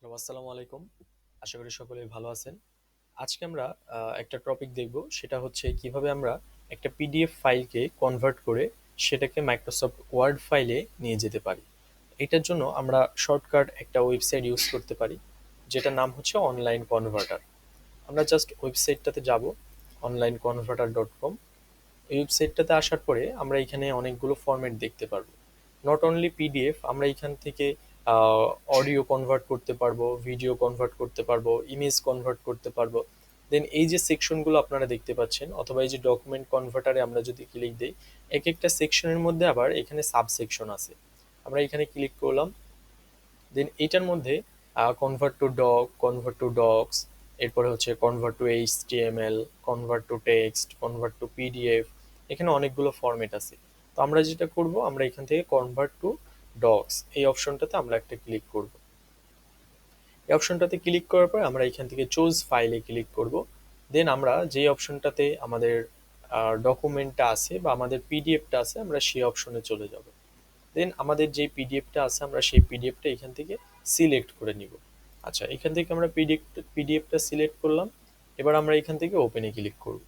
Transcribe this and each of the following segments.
Hello, আসসালামু আলাইকুম। আশা করি সকলেই ভালো আছেন। আজকে আমরা একটা টপিক দেখব, সেটা হচ্ছে কিভাবে আমরা একটা পিডিএফ ফাইলকে কনভার্ট করে সেটাকে মাইক্রোসফট ওয়ার্ড ফাইলে নিয়ে যেতে পারি। এটার জন্য আমরা শর্টকাট একটা ওয়েবসাইট ইউজ করতে পারি, যেটার নাম হচ্ছে অনলাইন কনভার্টার। আমরা জাস্ট ওয়েবসাইটটাতে যাব, onlineconverter.com। এই ওয়েবসাইটটাতে আসার পরে আমরা এখানে অনেকগুলো ফরম্যাট দেখতে পারবো। নট অনলি পিডিএফ, আমরা এখান থেকে অডিও কনভার্ট করতে পারবো, ভিডিও কনভার্ট করতে পারবো, ইমেজ কনভার্ট করতে পারবো। দেন এই যে সেকশনগুলো আপনারা দেখতে পাচ্ছেন, অথবা এই যে ডকুমেন্ট কনভার্টারে আমরা যদি ক্লিক দিই, এক একটা সেকশনের মধ্যে আবার এখানে সাব সেকশন আছে। আমরা এখানে ক্লিক করলাম, দেন এটার মধ্যে convert to doc, convert to docs, এরপরে হচ্ছে convert to HTML, convert to text, convert to PDF. এখানে অনেকগুলো ফরম্যাট আছে। তো আমরা যেটা করব, আমরা এখান থেকে কনভার্ট টু ডকস এই অপশনটাতে আমরা একটা ক্লিক করব। এই অপশনটাতে ক্লিক করার পর আমরা এখান থেকে চুজ ফাইলে ক্লিক করব। দেন আমরা যে অপশনটাতে আমাদের ডকুমেন্টটা আছে বা আমাদের পিডিএফটা আছে, আমরা সেই অপশনে চলে যাব। দেন আমাদের যে পিডিএফটা আছে, আমরা সেই পিডিএফটা এখান থেকে সিলেক্ট করে নিব। আচ্ছা, এখান থেকে আমরা পিডিএফটা সিলেক্ট করলাম। এবার আমরা এখান থেকে ওপেনে ক্লিক করব।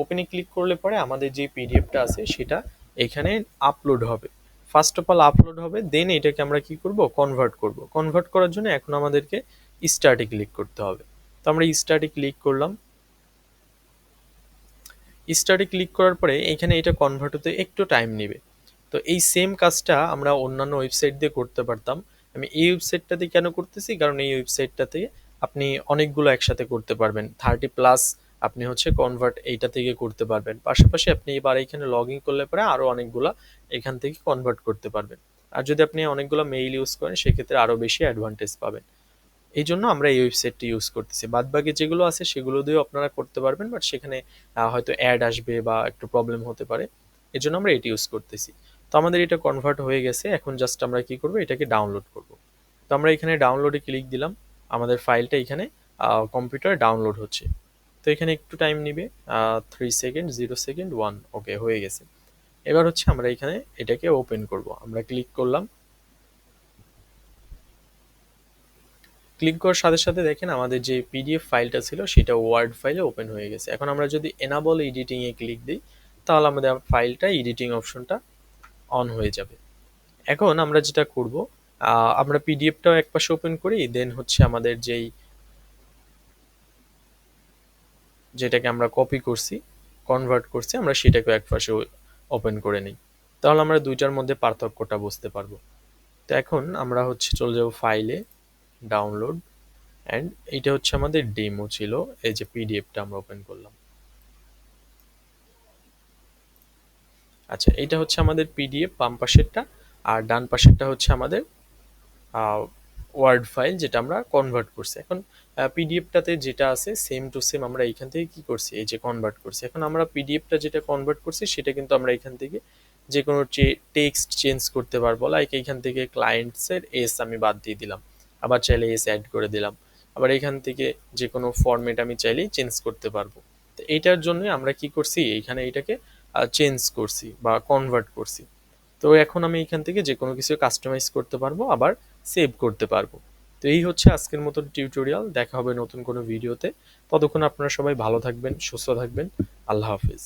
ওপেনে ক্লিক করলে পরে আমাদের যে পিডিএফটা আছে সেটা এখানে আপলোড হবে। ফার্স্ট অফ অল আপলোড হবে, দেন এটাকে আমরা কি করব, কনভার্ট করব। কনভার্ট করার জন্য এখন আমাদেরকে স্টার্টে ক্লিক করতে হবে। তো আমরা স্টার্টে ক্লিক করলাম। স্টার্টে ক্লিক করার পরে এখানে এটা কনভার্ট হতে একটু টাইম নেবে। তো এই সেম কাজটা আমরা অন্যান্য ওয়েবসাইট দিয়ে করতে পারতাম। আমি এই ওয়েবসাইটটাতে কেন করতেছি, কারণ এই ওয়েবসাইটটাতে আপনি অনেকগুলো একসাথে করতে পারবেন, 30+ আপনি হচ্ছে কনভার্ট এইটা থেকে করতে পারবেন। পাশাপাশি আপনি এবার এখানে লগ ইন করলে পরে আরও অনেকগুলো এখান থেকে কনভার্ট করতে পারবেন। আর যদি আপনি অনেকগুলো মেইল ইউজ করেন, সেক্ষেত্রে আরও বেশি অ্যাডভান্টেজ পাবেন। এই জন্য আমরা এই ওয়েবসাইটটি ইউজ করতেছি। বাদবাকি যেগুলো আছে সেগুলো দিয়েও আপনারা করতে পারবেন, বাট সেখানে হয়তো অ্যাড আসবে বা একটু প্রবলেম হতে পারে। এই জন্য আমরা এটি ইউজ করতেছি। তো আমাদের এটা কনভার্ট হয়ে গেছে, এখন জাস্ট আমরা কি করব, এটাকে ডাউনলোড করব। তো আমরা এখানে ডাউনলোডে ক্লিক দিলাম। আমাদের ফাইলটা এখানে কম্পিউটারে ডাউনলোড হচ্ছে। তো এখানে একটু টাইম নিবে, 3 সেকেন্ড, 0 সেকেন্ড, 1, ওকে, হয়ে গেছে। এবার হচ্ছে আমরা এখানে এটাকে ওপেন করব। আমরা ক্লিক করলাম। ক্লিক করার সাথে সাথে দেখেন আমাদের যে পিডিএফ ফাইলটা ছিল সেটা ওয়ার্ড ফাইলে ওপেন হয়ে গেছে। এখন আমরা যদি এনাবল এডিটিংয়ে ক্লিক দিই, তাহলে আমাদের ফাইলটা এডিটিং অপশনটা অন হয়ে যাবে। এখন আমরা যেটা করব, আমরা পিডিএফটাও এক পাশে ওপেন করি, দেন হচ্ছে আমাদের যেটাকে আমরা কপি করছি, কনভার্ট করছি, আমরা সেটাকেও এক পাশে ওপেন করে নিই। তাহলে আমরা দুইটার মধ্যে পার্থক্যটা বুঝতে পারবো। তো এখন আমরা হচ্ছে চলে যাব ফাইলে, ডাউনলোড, অ্যান্ড এইটা হচ্ছে আমাদের ডেমো ছিল। এই যে পিডিএফটা আমরা ওপেন করলাম। আচ্ছা, এটা হচ্ছে আমাদের পিডিএফ বাম পাশেরটা, আর ডান পাশেরটা হচ্ছে আমাদের ওয়ার্ড ফাইল, যেটা আমরা কনভার্ট করছি। এখন পিডিএফটাতে যেটা আছে সেম টু সেম আমরা এইখান থেকে কি করছি, এই যে কনভার্ট করছি। এখন আমরা পিডিএফটা যেটা কনভার্ট করছি সেটা কিন্তু আমরা এখান থেকে যে কোনো টেক্সট চেঞ্জ করতে পারবো। লাইক এইখান থেকে ক্লায়েন্টসের এস আমি বাদ দিয়ে দিলাম, আবার চাইলে এস অ্যাড করে দিলাম। আবার এখান থেকে যে কোনো ফরম্যাট আমি চাইলেই চেঞ্জ করতে পারবো। তো এইটার জন্য আমরা কি করছি, এইখানে এটাকে চেঞ্জ করছি বা কনভার্ট করছি। তো এখন আমি এখান থেকে যে কোনো কিছু কাস্টমাইজ করতে পারবো, আবার সেভ করতে পারবো। তো এই হচ্ছে আজকের মতো টিউটোরিয়াল। দেখা হবে নতুন কোনো ভিডিওতে। ততক্ষণ আপনারা সবাই ভালো থাকবেন, সুস্থ থাকবেন। আল্লাহ হাফিজ।